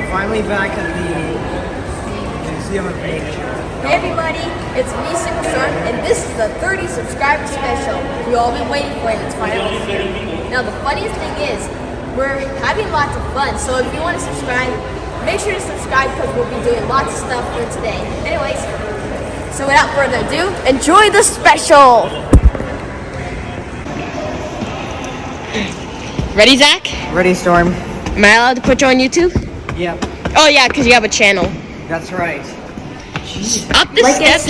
finally back at the Museum of Nature. Hey everybody, it's me, Superstorm, and this is the 30 subscriber special. We've all been waiting for it, it's finally here. Now the funniest thing is, we're having lots of fun, so if you want to subscribe, make sure to subscribe because we'll be doing lots of stuff for today. Anyways, so without further ado, enjoy the special! Ready, Zach? Ready, Storm? Am I allowed to put you on YouTube? Yep. Oh yeah, because you have a channel. That's right. Jeez. Up the steps.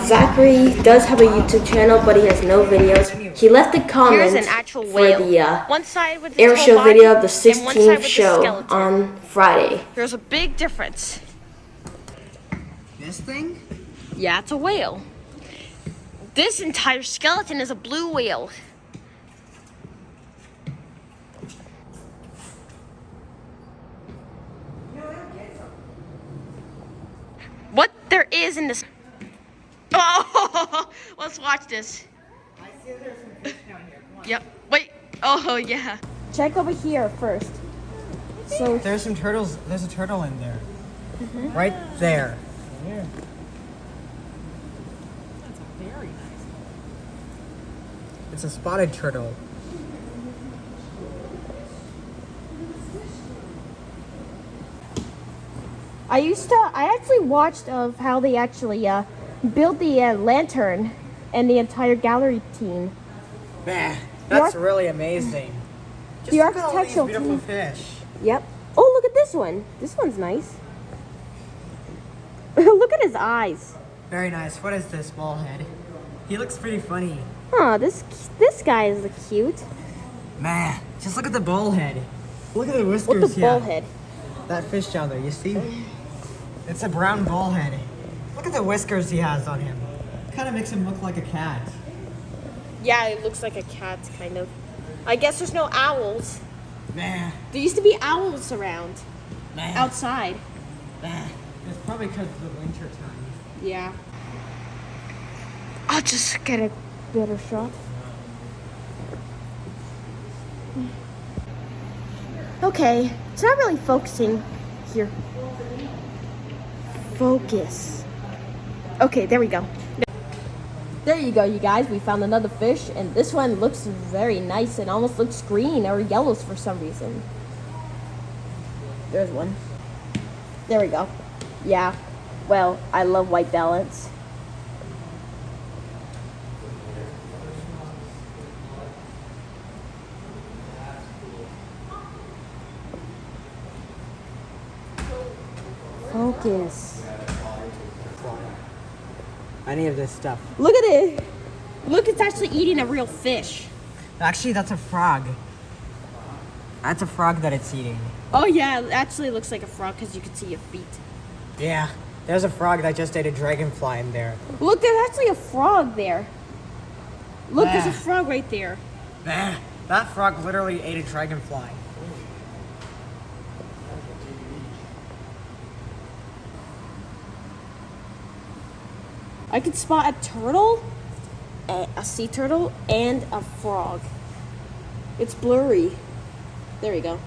Zachary does have a YouTube channel, but he has no videos. He left a comment Here's an actual for whale. the One side with air its show whole body, video of the and one side 16th with the show skeleton. on Friday. There's a big difference. This thing? Yeah, it's a whale. This entire skeleton is a blue whale. What there is in this... Oh, let's watch this. I see there's some fish down here. Come on. Yep. Wait. Oh, yeah. Check over here first. So There's some turtles. There's a turtle in there. Right there. Yeah. That's very nice. It's a spotted turtle. I actually watched of how they actually built the lantern and the entire gallery team. Man, that's really amazing. Just the look at all these architectural beautiful team. fish. Yep. Oh, look at this one. This one's nice. Look at his eyes. Very nice. What is this ball head? He looks pretty funny. Huh, this guy is cute. Man, just look at the ball head. Look at the whiskers What the here. ball head? That fish down there, you see? It's a brown ball head. Look at the whiskers he has on him. Kind of makes him look like a cat. Yeah, it looks like a cat, kind of. I guess there's no owls. Man, There used to be owls around. man, Outside. man. It's probably because of the winter time. Yeah. I'll just get a Better shot. Okay, it's not really focusing here. Focus. Okay, there we go. There you go, you guys. We found another fish, and this one looks very nice and almost looks green or yellows for some reason. There's one. There we go. Yeah. Well, I love white balance. Focus. Any of this stuff. Look at it. Look, it's actually eating a real fish. Actually, that's a frog. That's a frog that it's eating. Oh yeah, it actually looks like a frog because you can see your feet. Yeah, there's a frog that just ate a dragonfly in there. Look, there's actually a frog there. Look, there's a Ah. frog right there. Man, that frog literally ate a dragonfly. I could spot a turtle, a sea turtle, and a frog. It's blurry. There we go.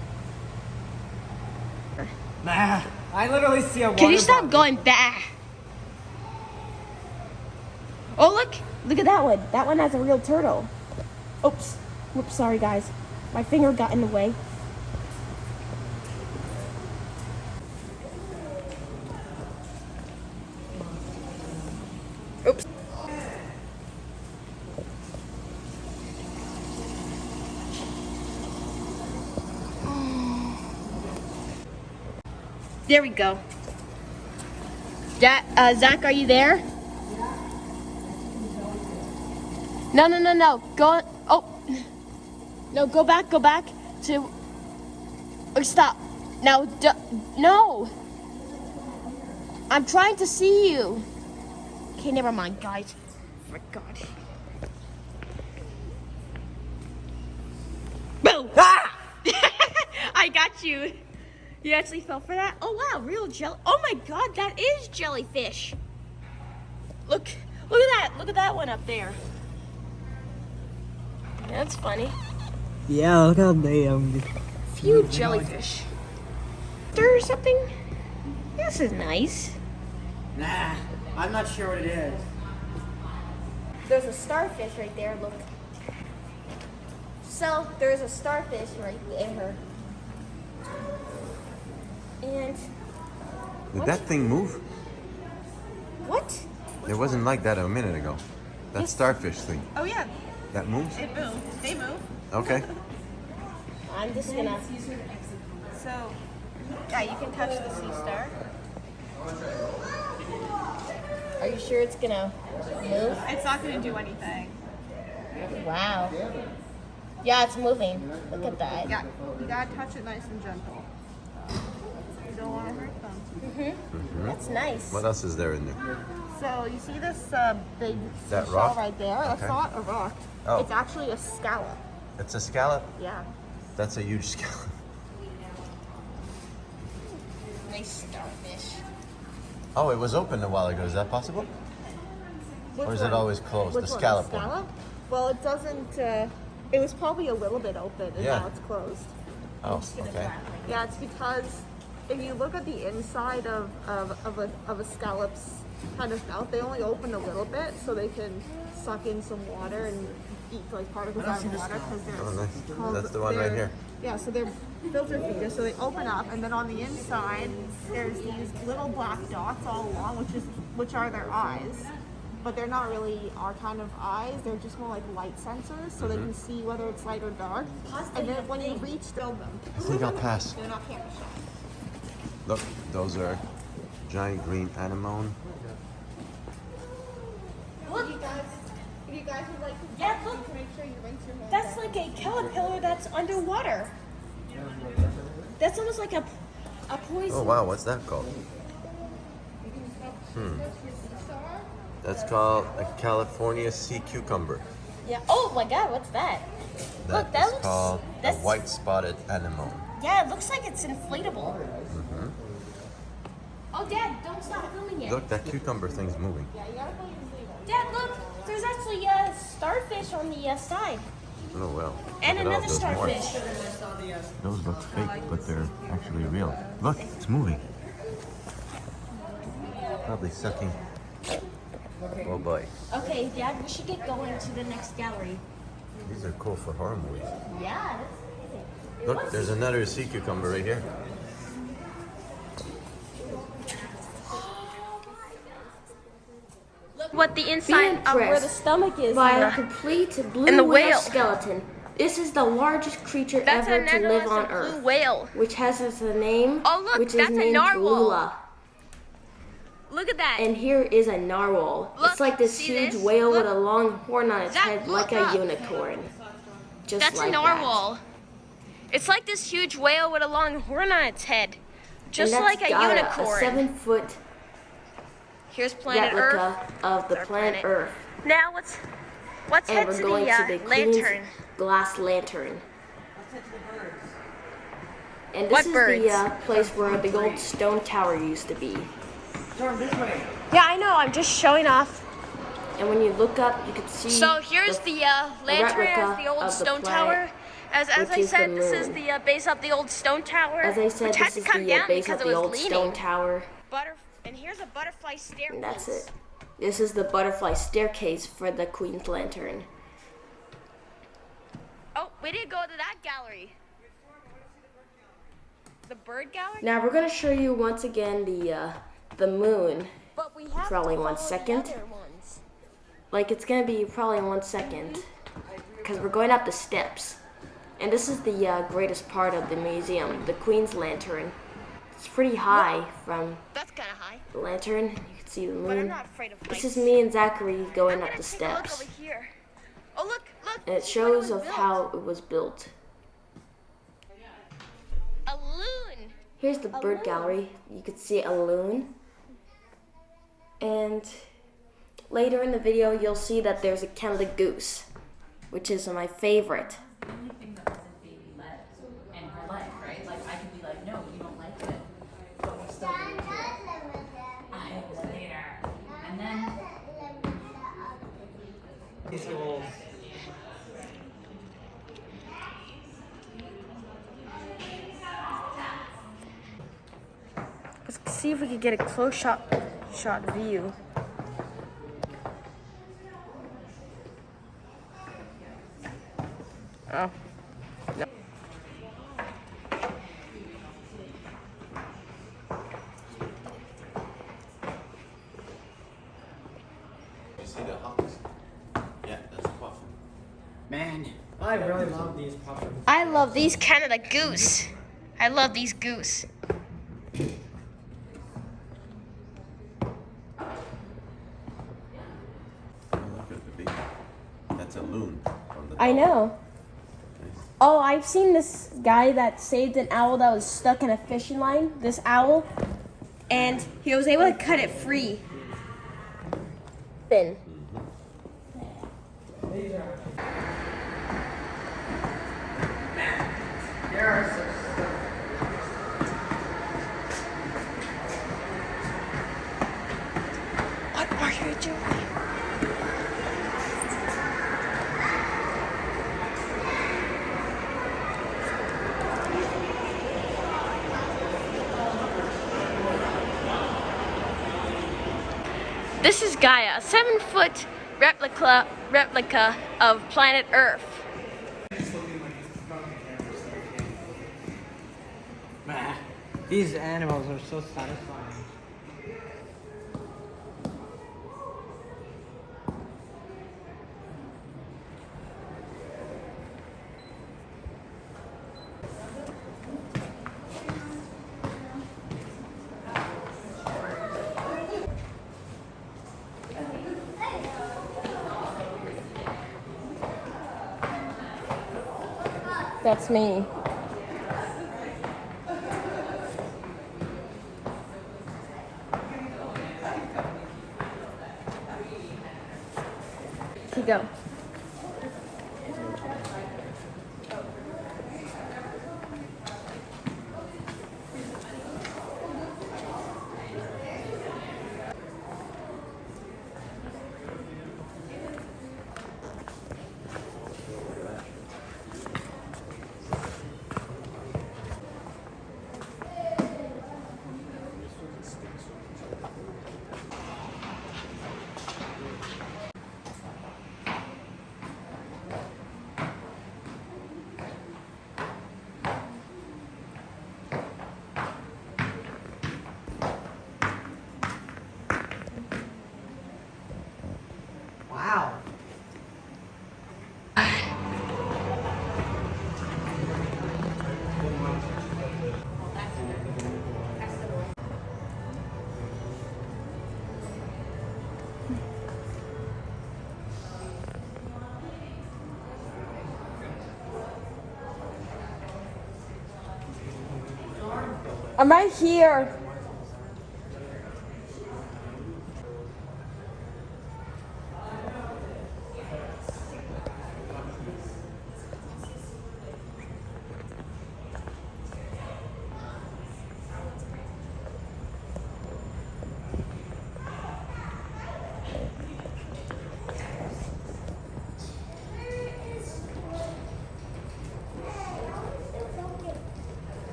Nah, I literally see a water Can you stop bug. going back? Oh, look. Look at that one. That one has a real turtle. Oops. Whoops, sorry guys. My finger got in the way. Oops. There we go. Zach, are you there? No. Go on. Oh. No, go back to... Oh, stop. Now, no. I'm trying to see you. Okay, never mind, guys. For God. Boom! Ah! I got you. You actually fell for that? Oh wow, real jelly. Oh my God, that is jellyfish. Look at that. Look at that one up there. That's funny. Yeah, look how they Few jellyfish. laughter or something? This is nice. Nah, I'm not sure what it is. There's a starfish right there, look. So, there's a starfish right there. And... Did that thing move? What? It wasn't like that a minute ago. That starfish thing. Oh yeah, That moves? it moves. They move. Okay. I'm just gonna... So, yeah, you can touch the sea star. Are you sure it's gonna move? It's not going to do anything. Wow. Yeah, it's moving. Look at that. Yeah, you gotta touch it nice and gentle. You don't want to hurt them. That's nice. What else is there in there? So you see this big That seashell rock? right there? That's Okay. not a rock. Oh. It's actually a scallop. It's a scallop? Yeah. That's a huge scallop. Nice starfish. Oh, it was open a while ago. Is that possible? Which Or is it one? always closed? Which The one? scallop The one? scallop? Well, it doesn't. It was probably a little bit open, and Yeah. now it's closed. Oh, okay. Yeah, it's because if you look at the inside of a scallop's kind of mouth, they only open a little bit so they can suck in some water and eat like particles out of water because they're Oh, nice. called- That's the one right they're- here. Yeah, so they're filter feeders, so they open up, and then on the inside there's these little black dots all along, which are their eyes. But they're not really our kind of eyes. They're just more like light sensors, so they can see whether it's light or dark. And then when you reach them, I think I'll pass. they're not camera shy. Look, those are giant green anemone. If you guys would like to, Yeah, look. make sure you rinse your hands. That's like a caterpillar that's underwater. That's almost like a poison. Oh wow, what's that called? That's called a California sea cucumber. Yeah. Oh my God, what's that? Look, that is looks- called a that's- white spotted anemone. Yeah, it looks like it's inflatable. Oh, Dad, don't stop filming it. Look, that cucumber thing's moving. Dad, look, there's actually a starfish on the side. Oh well. And Look at all another those more. starfish. Those look fake, but they're actually real. Look, it's moving. Probably sucking. Oh boy. Okay, Dad, we should get going to the next gallery. These are cool for horror movies. Yeah, that's amazing. Look, there's another sea cucumber right here. Look what the inside of where the stomach is. by here. a complete blue And the whale whale. skeleton. This is the largest creature That's ever a to live on necklace of blue Earth, whale. which has as a name, Oh, look, which that's is a named narwhal. Lula. Look at that. And here is a narwhal. Look, it's like this see huge this? whale Look. with a long horn on its Zach, head, look like a up. unicorn. Just That's like a narwhal. It's like this huge whale with a long horn on its head. Just and that's like a got unicorn. A 7-foot Here's planet Earth. replica of the Our planet planet. Earth. Now let's And head we're to going the, to the Queen's lantern. glass lantern. And this What is birds? the place where the old stone tower used to be. Turn this way. Yeah, I know. I'm just showing off. And when you look up, you can see. So here's the lantern replica as the old of the stone planet, tower. As which I is the said, this is moon. the base of the old stone tower. As I said, which had this to is come the down base because of it the was old leaning. stone tower. And here's a butterfly staircase. And that's it. This is the butterfly staircase for the Queen's Lantern. Oh, we didn't go to that gallery. The bird gallery? Now we're gonna show you once again the moon. But we have Probably to 1 follow second. The other ones. Like it's gonna be probably in 1 second, because we're going up the steps. And this is the greatest part of the museum, the Queen's Lantern. It's pretty high from That's kind of high. the lantern. You can see the But I'm moon. not afraid of heights. This is me and Zachary going I'm up gonna the take a look steps. over here. Oh, look, look. And it this is shows what of it was how built. it was built. A loon. Here's the bird gallery. You can see a loon. And later in the video, you'll see that there's a Canada goose, which is my favorite. only thing that wasn't baby led in her life, right? Like I could be like, no, you don't like it, but we're still gonna do it. I was later, and then These holes. see if we could get a close shot view. Oh. No. You see the hawks? Yeah, that's a puffin. Man, I really love these puffins. I love these Canada goose. I love these goose. Oh, look at the bee. That's a loon from the I dog. know. Oh, I've seen this guy that saved an owl that was stuck in a fishing line. This owl, and he was able to cut it free. Fin. What are you doing? This is Gaia, a 7-foot replica of planet Earth. Man, these animals are so satisfying. That's me. Okay, go. Wow. I'm right here.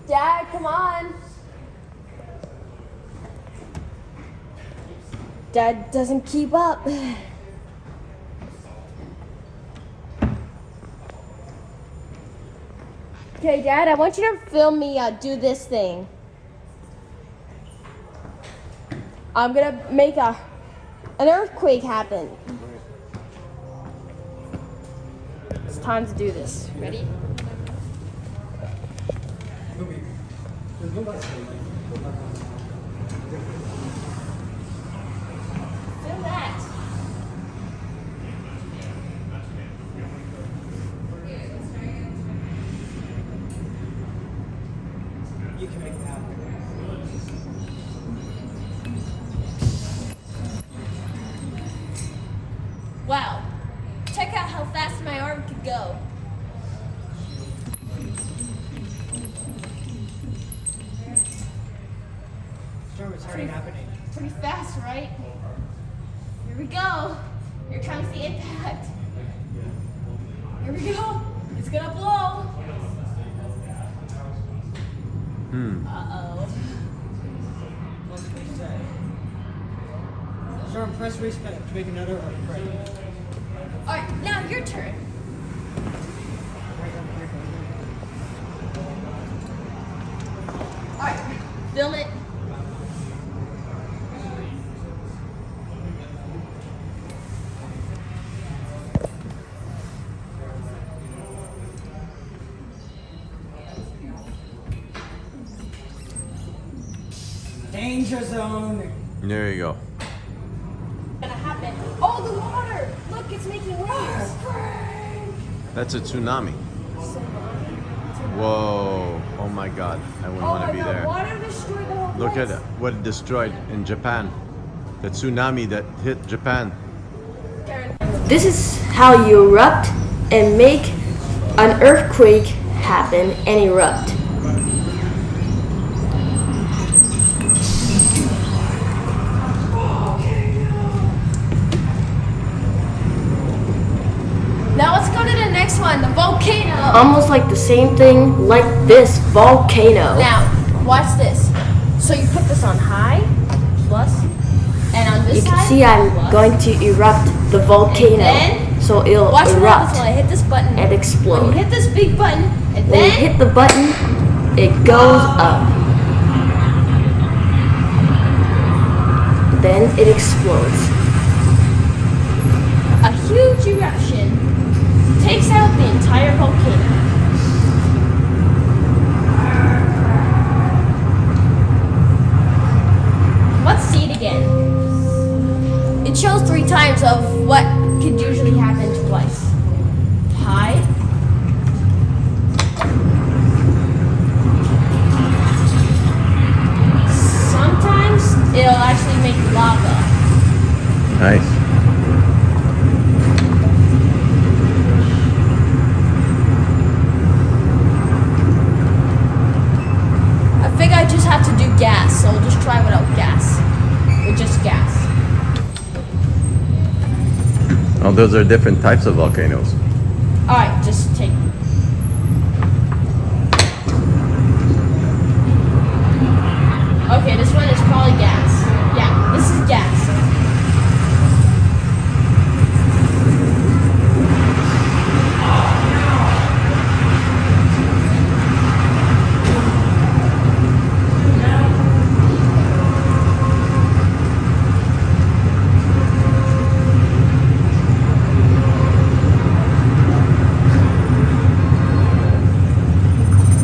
Dad, come on. Dad doesn't keep up. Okay, Dad, I want you to film me do this thing. I'm gonna make an earthquake happen. It's time to do this. Ready? Film that. You can make it happen. Wow. Check out how fast my arm could go. Storm, it's already happening. Pretty fast, right? Here we go. Here comes the impact. Here we go. gonna blow. Uh-oh. Let's reset. Storm, press reset to make another earthquake. Alright, now your turn. Alright, film it. Danger zone. There you go. Gonna happen. Oh, the water! Look, it's making waves. That's a tsunami. Whoa. Oh my god. I wouldn't want to be there. Water destroyed the whole Look place. at what it destroyed in Japan. The tsunami that hit Japan. This is how you erupt and make an earthquake happen and erupt. Now let's go to the next one, the volcano. Almost like the same thing like this volcano. Now, watch this. So you put this on high, plus, and on this You side, can see I'm plus. going to erupt the volcano. And So it'll Watch what happens erupt when I hit this button. and explode. When you hit this big button, and When you then hit the button, it goes up. Then it explodes. a huge eruption takes out the entire volcano. Let's see it again. It shows 3 times of what could usually happen twice. High. Sometimes it'll actually make lava. Nice. I think I just have to do gas, so I'll just try without gas. With just gas. Oh, those are different types of volcanoes. Alright, just take. Okay, this one is probably gas. Yeah, this is gas.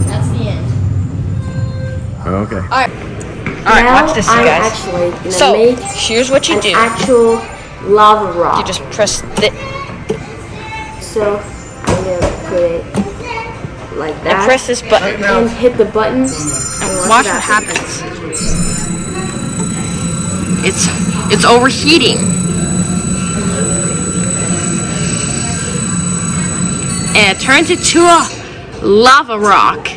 That's the end. Okay. Alright. Now watch this, I'm guys. actually gonna So, make here's what you an do. actual lava rock. You just press the. So I'm gonna put it like that. And press this button. and hit the button. And Watch what happens. It's overheating. And it turns into a lava rock.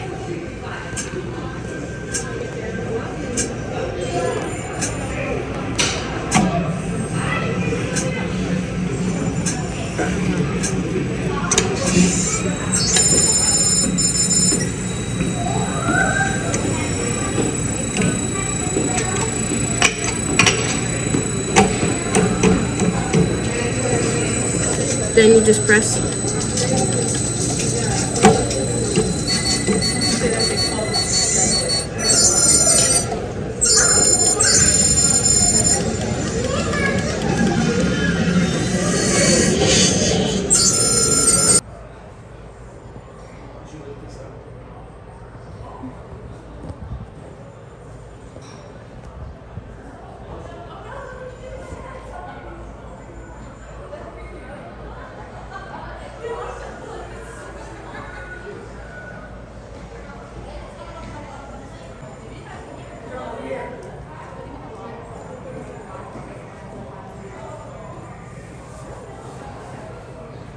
Then you just press.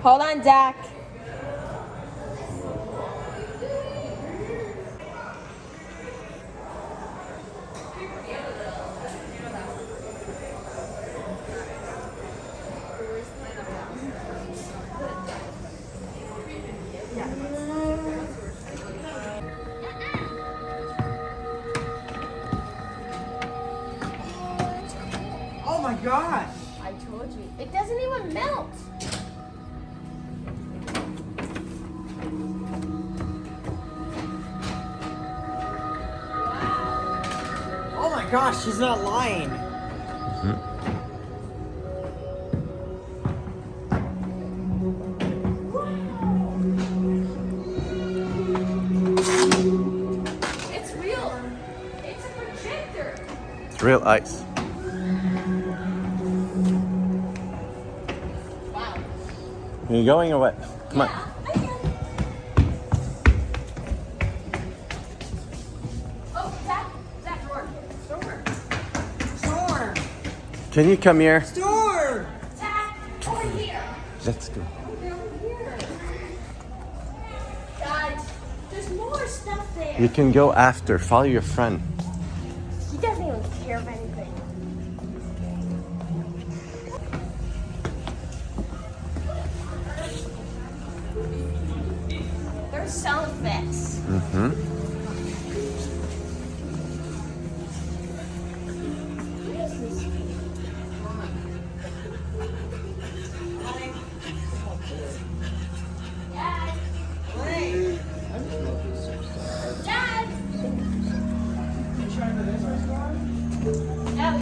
Hold on, Zach. gosh. I told you. It doesn't even melt. Oh my gosh, she's not lying. It's real. It's a projector. It's real ice. Wow. Are you going or what? Come on. Oh, Zach, Storm! Can you come here? Storm! Zach, over here. Let's go. Guys, there's more stuff there. You can go after. Follow your friend. He doesn't even care of anything. There's sound effects. Mm-hmm. What is this? Dad. Dad. Dad.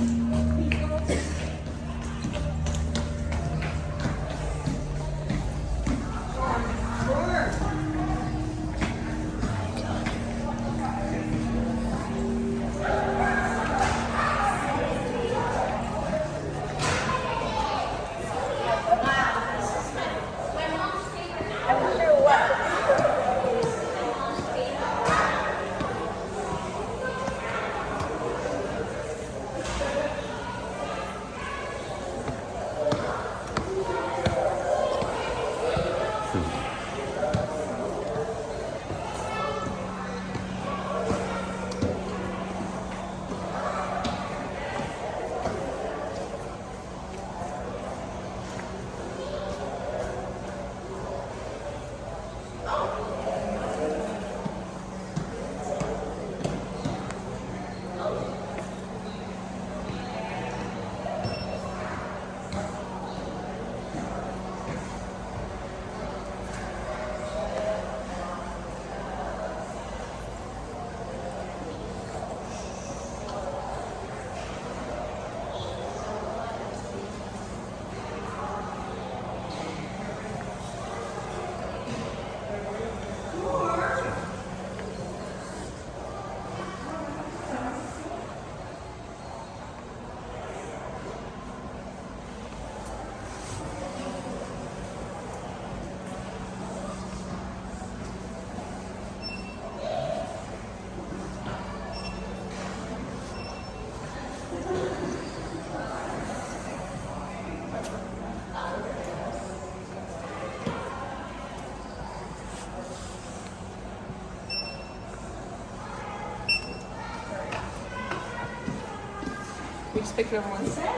We just picked it up once. Wow,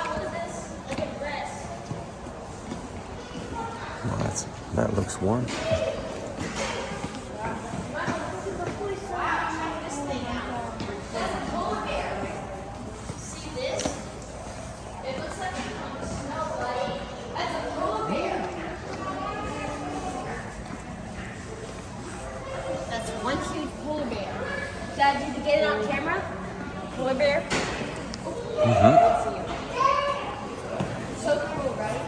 what is this? Look at this. Well, that looks warm. Wow, this is a fully size. Check this thing out. That's a polar bear. See this? It looks like it comes snow, buddy. That's a polar bear. That's one huge polar bear. Dad, did you get it on camera? Polar bear? Mm-hmm. So cool, right?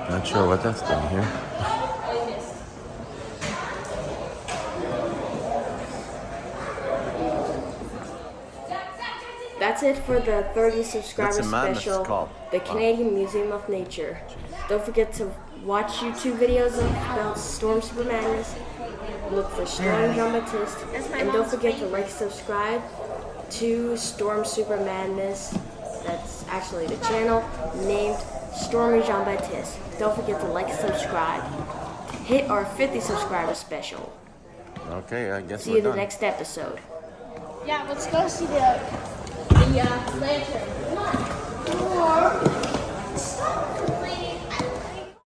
Not sure what that's doing here. That's it for the 30 subscriber What's the mammoth special, called? the Wow. Canadian Museum of Nature. Don't forget to watch YouTube videos about Storm Super Madness. Look for Stormy Jean-Baptiste. And don't forget to like, subscribe to Storm Super Madness. That's actually the channel named Stormy Jean-Baptiste. Don't forget to like and subscribe. Hit our 50 subscriber special. Okay, I guess See we're you in the done. next episode. Yeah, let's go see the lantern. Come on.